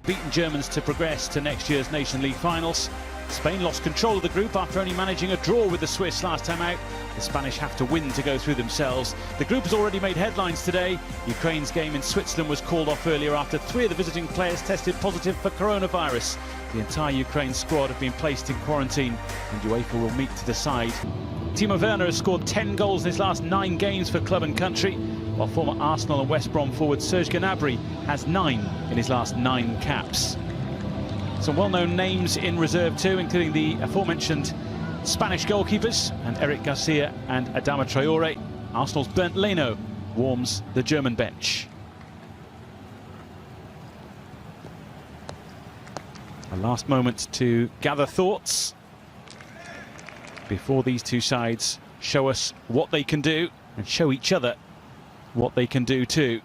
beaten Germans to progress to next year's Nation League finals. Spain lost control of the group after only managing a draw with the Swiss last time out. The Spanish have to win to go through themselves. The group has already made headlines today. Ukraine's game in Switzerland was called off earlier after 3 of the visiting players tested positive for coronavirus. The entire Ukraine squad have been placed in quarantine, and UEFA will meet to decide. Timo Werner has scored 10 goals in his last 9 games for club and country, while former Arsenal and West Brom forward Serge Gnabry has 9 in his last 9 caps. Some well-known names in reserve too, including the aforementioned Spanish goalkeepers, and Eric Garcia and Adama Traore. Arsenal's Bernd Leno warms the German bench. A last moment to gather thoughts before these two sides show us what they can do and show each other what they can do too.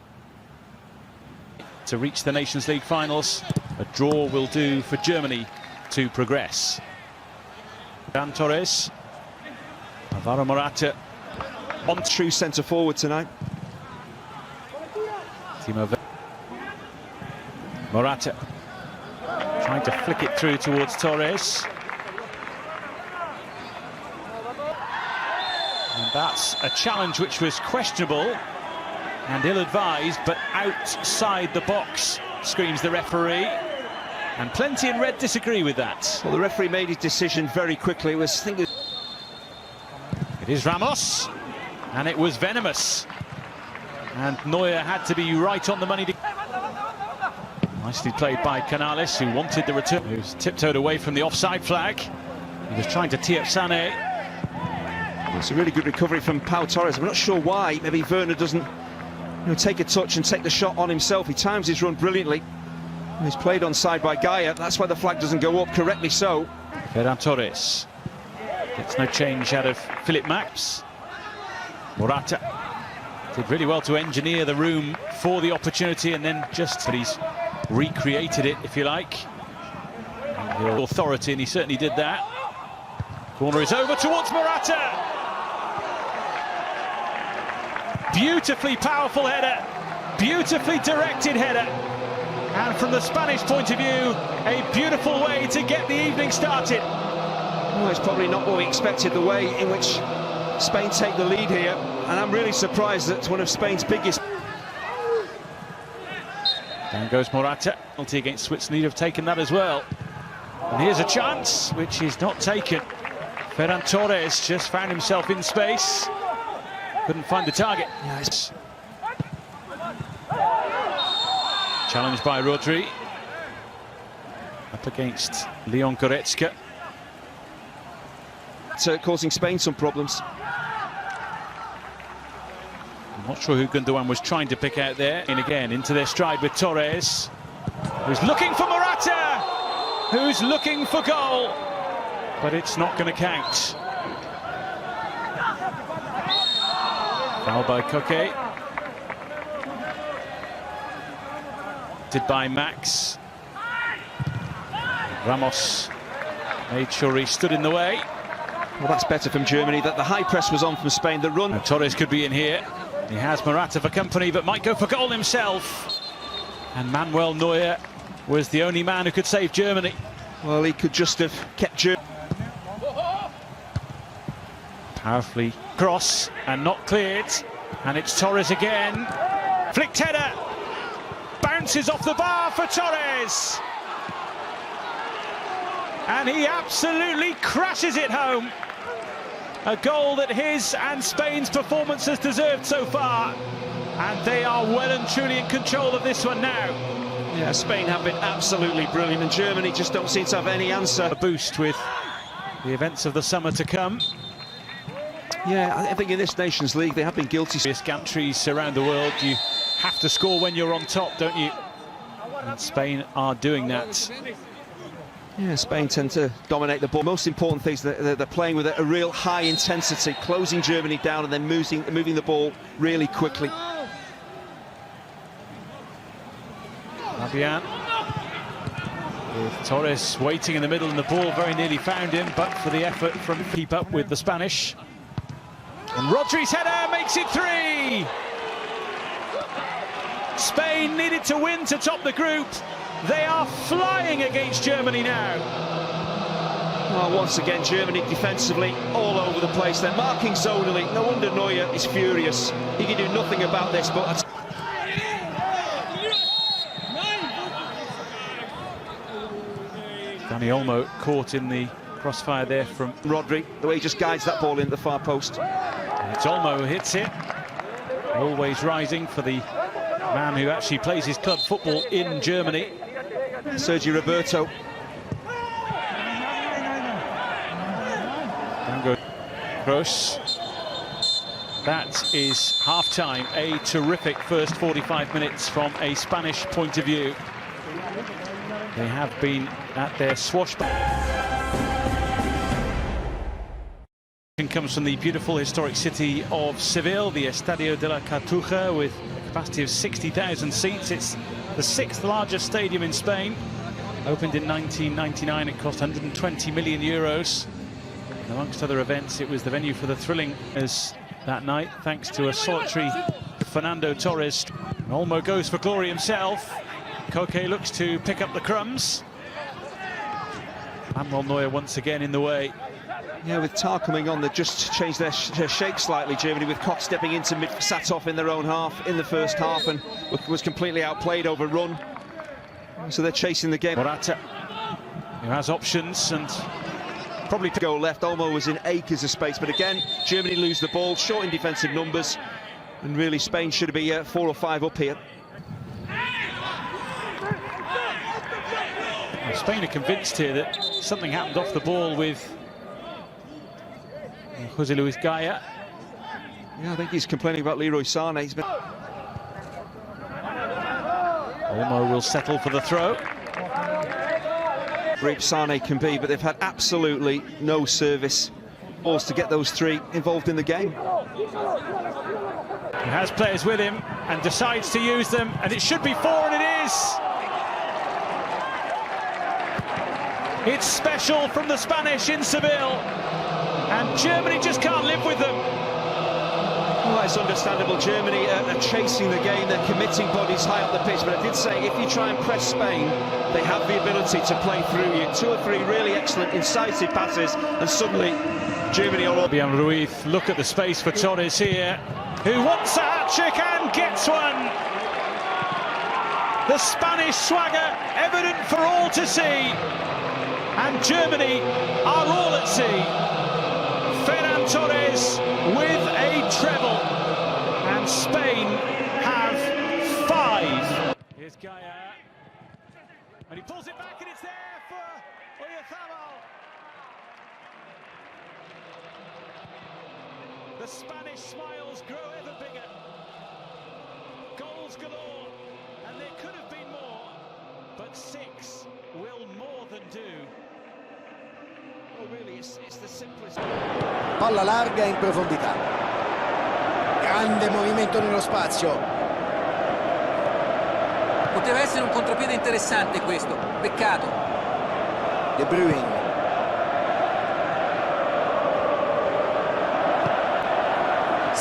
To reach the Nations League finals, a draw will do for Germany to progress. Dan Torres, Alvaro Morata on true centre forward tonight. Timo Werner. Morata trying to flick it through towards Torres. And that's a challenge which was questionable and ill-advised, but outside the box, screams the referee. And plenty in red disagree with that. Well, the referee made his decision very quickly. It is Ramos, and it was venomous. And Neuer had to be right on the money. Nicely played by Canales, who wanted the return. He was tiptoed away from the offside flag. He was trying to tee up Sané. It's a really good recovery from Pau Torres. I'm not sure why. Maybe Werner doesn't take a touch and take the shot on himself. He times his run brilliantly. He's played onside by Gaia. That's why the flag doesn't go up, correctly so. Ferran Torres gets no change out of Philip Max. Morata did really well to engineer the room for the opportunity, and then but he's recreated it, if you like. And the authority, and he certainly did that. Corner is over towards Morata. Beautifully powerful header, beautifully directed header. And from the Spanish point of view, a beautiful way to get the evening started. Well, it's probably not what we expected, the way in which Spain take the lead here. And I'm really surprised that one of Spain's biggest... Down goes Morata. Penalty against Switzerland, have taken that as well. And here's a chance, which is not taken. Ferran Torres just found himself in space. Couldn't find the target. Yes. Challenged by Rodri. Up against Leon Goretzka. It's causing Spain some problems. I'm not sure who Gundogan was trying to pick out there. And again, into their stride with Torres, who's looking for Morata, who's looking for goal. But it's not going to count. Foul by Koke. Did by Max. Ramos made sure he stood in the way. Well, that's better from Germany, that the high press was on from Spain. The run... Now, Torres could be in here. He has Morata for company, but might go for goal himself. And Manuel Neuer was the only man who could save Germany. Well, he could just have kept Germany. Powerfully cross and not cleared. And it's Torres again. Flicked header. Bounces off the bar for Torres. And he absolutely crashes it home. A goal that his and Spain's performance has deserved so far. And they are well and truly in control of this one now. Yeah, Spain have been absolutely brilliant, and Germany just don't seem to have any answer. A boost with the events of the summer to come. Yeah, I think in this Nations League they have been guilty. Countries around the world, you have to score when you're on top, don't you? And Spain are doing that. Yeah, Spain tend to dominate the ball. Most important thing is that they're playing with a real high intensity, closing Germany down and then moving the ball really quickly. Fabian with Torres waiting in the middle, and the ball very nearly found him, but for the effort from keep up with the Spanish. And Rodri's header makes it 3. Spain needed to win to top the group, They are flying against Germany now. Oh, once again, Germany defensively all over the place. They're marking zonally. No wonder Neuer is furious. He can do nothing about this, but... Dani Olmo caught in the crossfire there from Rodri, the way he just guides that ball into the far post. It's Olmo who hits it. Always rising for the man who actually plays his club football in Germany. Sergio Roberto. Dango Kroos. That is half-time. A terrific first 45 minutes from a Spanish point of view. They have been at their swashbuckling. Comes from the beautiful historic city of Seville, the Estadio de la Cartuja, with a capacity of 60,000 seats. It's the 6th largest stadium in Spain. Opened in 1999, it cost 120 million euros. And amongst other events, it was the venue for the thrilling as that night, thanks to a solitary Fernando Torres. Olmo goes for glory himself. Koke looks to pick up the crumbs. Manuel Neuer once again in the way. Yeah, with Tar coming on, they just changed their shape slightly, Germany, with Koch stepping into mid, sat off in their own half in the first half and was completely outplayed, overrun. So they're chasing the game. Morata, who has options and probably to go left. Olmo was in acres of space, but again, Germany lose the ball, short in defensive numbers, and really Spain should be 4 or 5 up here. Well, Spain are convinced here that something happened off the ball with Jose Luis Gaya. Yeah, I think he's complaining about Leroy Sané. He's been... Olmo will settle for the throw. Great Sané can be, but they've had absolutely no service balls to get those 3 involved in the game. He has players with him and decides to use them, and it should be 4, and it is! It's special from the Spanish in Seville, and Germany just can't live with them. Well, it's understandable. Germany are chasing the game. They're committing bodies high up the pitch. But I did say, if you try and press Spain, they have the ability to play through you. 2 or 3 really excellent, incisive passes, and suddenly Germany are all... Fabian Ruiz, look at the space for Torres here, who wants a hat-trick and gets one. The Spanish swagger evident for all to see. And Germany are all at sea. Ferran Torres with a treble, and Spain have 5. Here's Gaya, and he pulls it back, and it's there for Oyarzabal. The Spanish smiles grow ever bigger. Goals galore, and there could have been more, but 6 will more than do. Palla larga in profondità. Grande movimento nello spazio. Poteva essere un contropiede interessante questo. Peccato. De Bruyne.